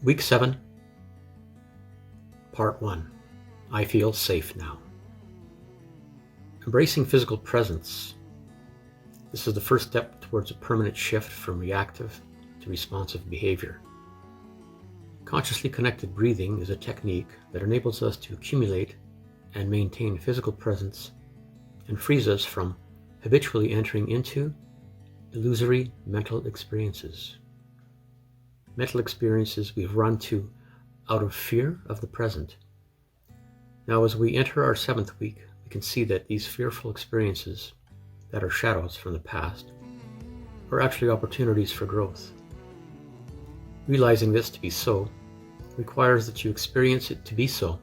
Week 7, Part 1. I feel safe now. Embracing physical presence. This is the first step towards a permanent shift from reactive to responsive behavior. Consciously connected breathing is a technique that enables us to accumulate and maintain physical presence and frees us from habitually entering into illusory mental experiences. Mental experiences we've run to out of fear of the present. Now, as we enter our 7th week, we can see that these fearful experiences that are shadows from the past are actually opportunities for growth. Realizing this to be so requires that you experience it to be so,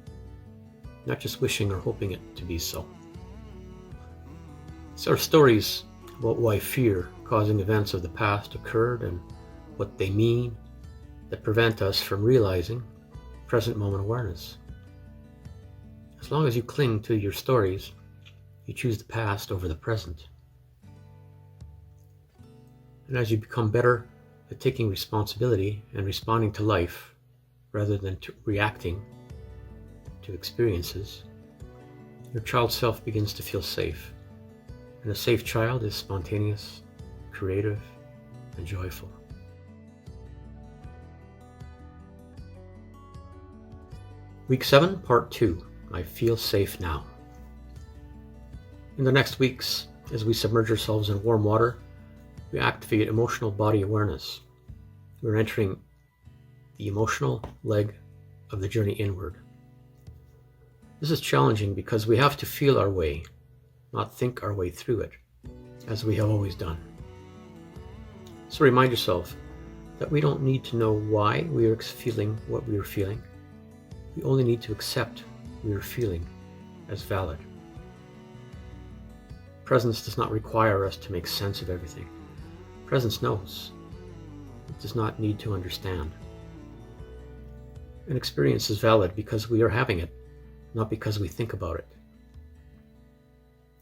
not just wishing or hoping it to be so. These are stories about why fear causing events of the past occurred and what they mean that prevent us from realizing present moment awareness. As long as you cling to your stories, you choose the past over the present. And as you become better at taking responsibility and responding to life rather than reacting to experiences, your child self begins to feel safe. And a safe child is spontaneous, creative, and joyful. Week 7, Part 2. I feel safe now. In the next weeks, as we submerge ourselves in warm water, we activate emotional body awareness. We're entering the emotional leg of the journey inward. This is challenging because we have to feel our way, not think our way through it, as we have always done. So remind yourself that we don't need to know why we are feeling what we are feeling. We only need to accept we are feeling as valid. Presence does not require us to make sense of everything. Presence knows. It does not need to understand. An experience is valid because we are having it, not because we think about it.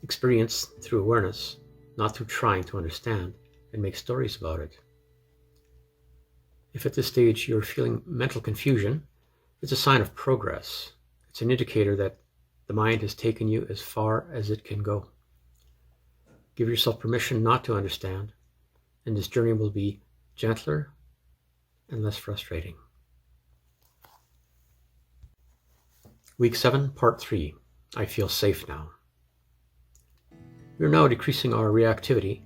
Experience through awareness, not through trying to understand and make stories about it. If at this stage you're feeling mental confusion, it's a sign of progress. It's an indicator that the mind has taken you as far as it can go. Give yourself permission not to understand, and this journey will be gentler and less frustrating. Week 7, Part 3. I feel safe now. We are now decreasing our reactivity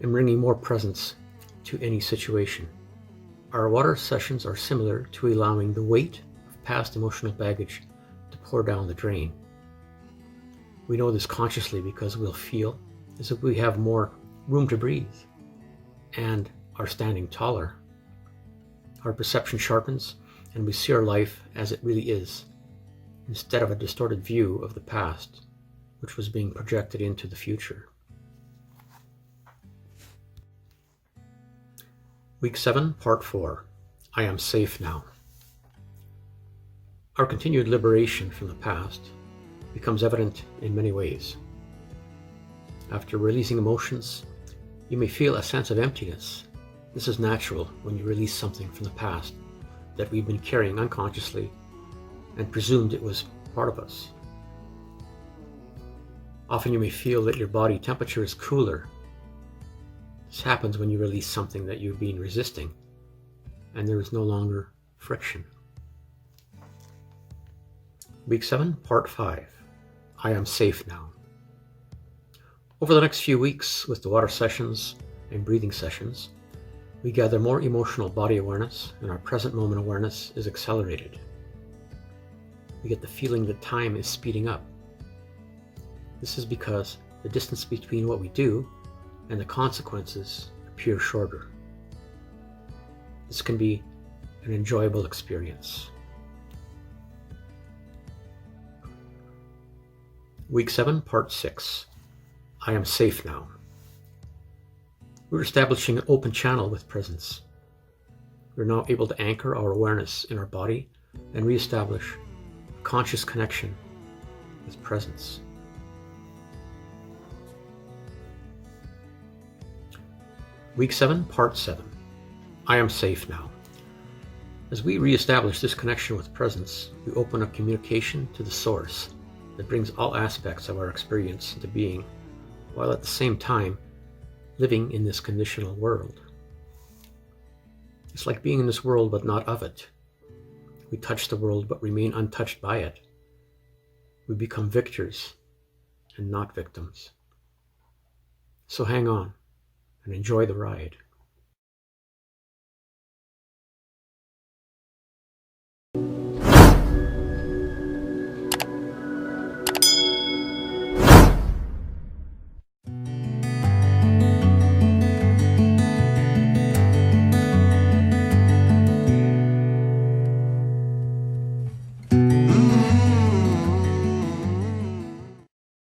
and bringing more presence to any situation. Our water sessions are similar to allowing the weight of past emotional baggage to pour down the drain. We know this consciously because we'll feel as if we have more room to breathe and are standing taller. Our perception sharpens and we see our life as it really is, instead of a distorted view of the past, which was being projected into the future. Week 7, Part 4. I am safe now. Our continued liberation from the past becomes evident in many ways. After releasing emotions, you may feel a sense of emptiness. This is natural when you release something from the past that we've been carrying unconsciously and presumed it was part of us. Often you may feel that your body temperature is cooler. This happens when you release something that you've been resisting, and there is no longer friction. Week 7, Part 5. I am safe now. Over the next few weeks, with the water sessions and breathing sessions, we gather more emotional body awareness, and our present moment awareness is accelerated. We get the feeling that time is speeding up. This is because the distance between what we do and the consequences appear shorter. This can be an enjoyable experience. Week 7, Part 6. I am safe now. We're establishing an open channel with presence. We're now able to anchor our awareness in our body and reestablish a conscious connection with presence. Week 7, Part 7. I am safe now. As we reestablish this connection with presence, we open up communication to the source that brings all aspects of our experience into being, while at the same time living in this conditional world. It's like being in this world but not of it. We touch the world but remain untouched by it. We become victors and not victims. So hang on and enjoy the ride.